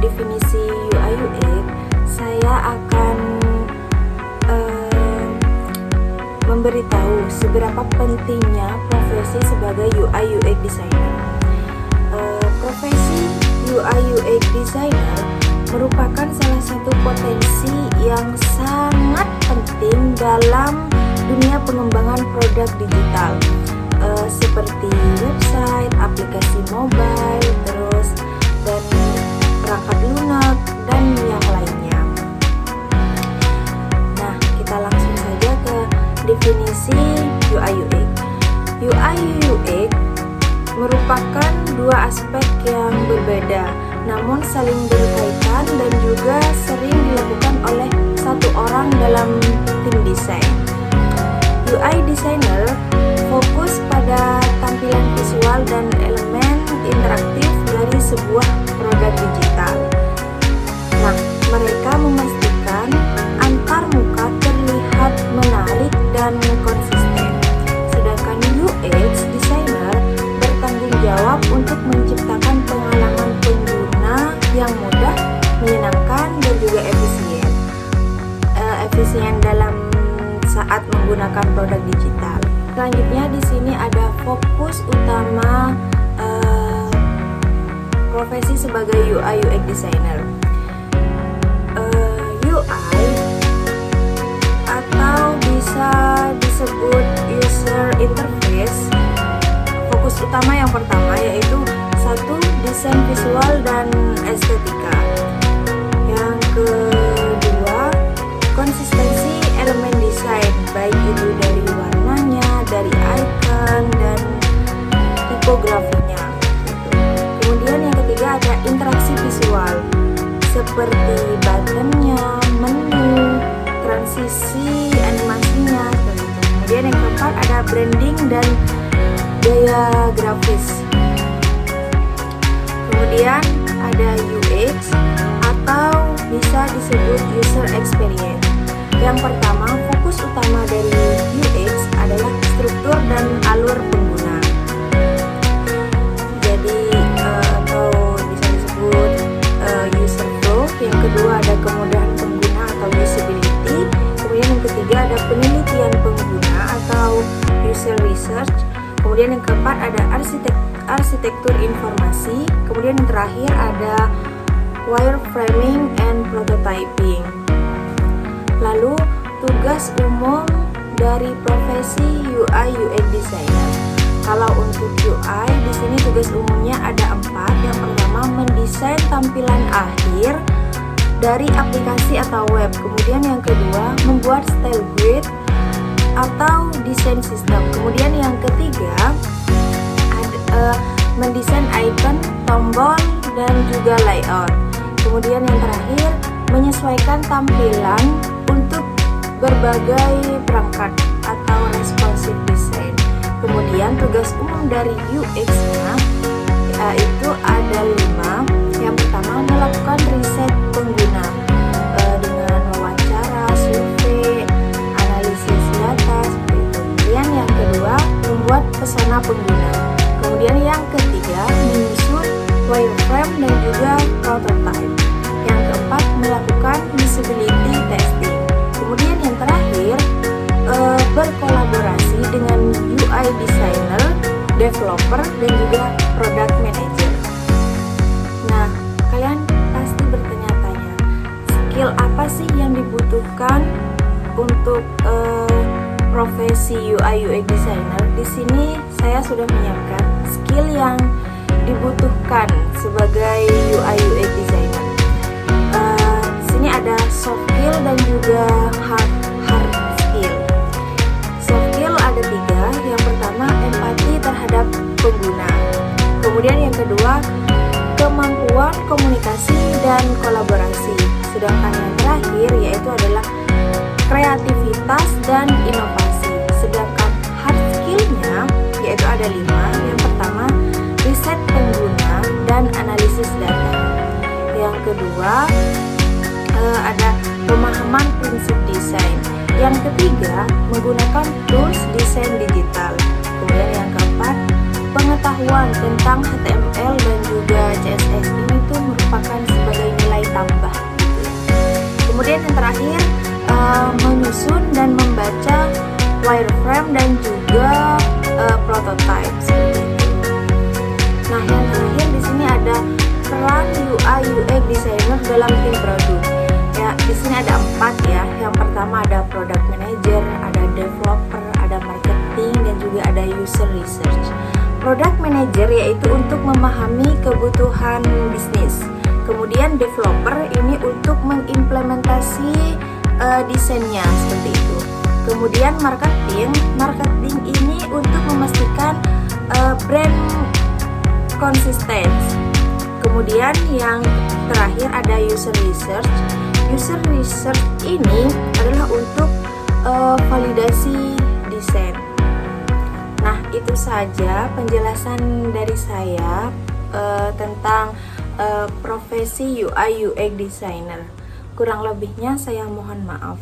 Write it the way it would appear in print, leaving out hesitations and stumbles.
definisi UI UX, saya akan memberitahu seberapa pentingnya profesi sebagai UI UX designer. Profesi UI UX designer merupakan salah satu potensi yang sangat penting dalam dunia pengembangan produk digital, seperti website, aplikasi mobile, terus dan perangkat lunak dan yang lainnya. Nah, kita langsung saja ke definisi UI UX. UI UX merupakan dua aspek yang berbeda, namun saling berkaitan dan juga sering dilakukan oleh satu orang dalam tim desain. UI designer fokus pada tampilan visual dan elemen interaktif dari sebuah produk digital. Nah, mereka memastikan antar muka terlihat menarik dan konsisten. Sedangkan UX designer bertanggung jawab untuk menciptakan pengalaman pengguna yang mudah, menyenangkan, dan juga efisien. Efisien dalam saat menggunakan produk digital. Selanjutnya di sini ada fokus utama profesi sebagai UI UX designer. UI atau bisa disebut user interface, fokus utama yang pertama yaitu satu, desain visual dan estetika. Yang kedua, konsistensi elemen desain, baik itu dari warnanya, dari icon dan tipografinya. Kemudian yang ketiga ada interaksi visual, seperti buttonnya, menu, transisi, animasinya. Kemudian yang keempat ada branding dan gaya grafis. Kemudian ada UX atau bisa disebut user experience. Yang pertama, fokus utama dari UX adalah struktur dan alur pengguna. Jadi atau bisa disebut user flow. Yang kedua ada kemudahan pengguna atau usability. Kemudian yang ketiga ada penelitian pengguna atau user research. Kemudian yang keempat ada arsitektur informasi. Kemudian yang terakhir ada wireframing and prototyping. Lalu tugas umum dari profesi UI UX designer. Kalau untuk UI di sini tugas umumnya ada 4. Yang pertama, mendesain tampilan akhir dari aplikasi atau web. Kemudian yang kedua, membuat style guide atau desain sistem. Kemudian yang ketiga, mendesain icon, tombol, dan juga layout. Kemudian yang terakhir, menyesuaikan tampilan untuk berbagai perangkat atau responsive design. Kemudian tugas umum dari UX-nya itu ada 5. Yang pertama, melakukan riset pengguna dengan wawancara, survei, analisis data seperti itu. Kemudian yang kedua, membuat pesona pengguna. Kemudian yang ketiga, menyusun wireframe dan juga prototype. Yang keempat, melakukan usability testing. Kemudian yang terakhir, berkolaborasi dengan UI designer, developer, dan juga product manager. Nah, kalian pasti bertanya-tanya, skill apa sih yang dibutuhkan untuk profesi UI UX designer? Di sini saya sudah menyiapkan skill yang dibutuhkan sebagai UI UX designer. Di sini ada soft skill dan juga hard skill. Soft skill ada 3. Yang pertama, empati terhadap pengguna. Kemudian yang kedua, kemampuan komunikasi dan kolaborasi. Sedangkan yang terakhir yaitu adalah kreativitas dan inovasi. Sedangkan hard skill-nya yaitu ada 5. Yang pertama, riset pengguna dan analisis data. Yang kedua, ada pemahaman prinsip desain. Yang ketiga, menggunakan tools desain digital. Kemudian yang keempat, pengetahuan tentang HTML dan juga CSS. Ini tuh merupakan sebagai wireframe dan juga prototype seperti itu. Nah, yang terakhir di sini ada peran UI UX designer dalam tim produk. Ya, di sini ada 4 ya. Yang pertama ada product manager, ada developer, ada marketing, dan juga ada user research. Product manager yaitu untuk memahami kebutuhan bisnis. Kemudian developer ini untuk mengimplementasi desainnya seperti itu. Kemudian marketing ini untuk memastikan brand konsisten. Kemudian yang terakhir ada user research. User research ini adalah untuk validasi desain. Nah, itu saja penjelasan dari saya tentang profesi UI UX designer. Kurang lebihnya saya mohon maaf.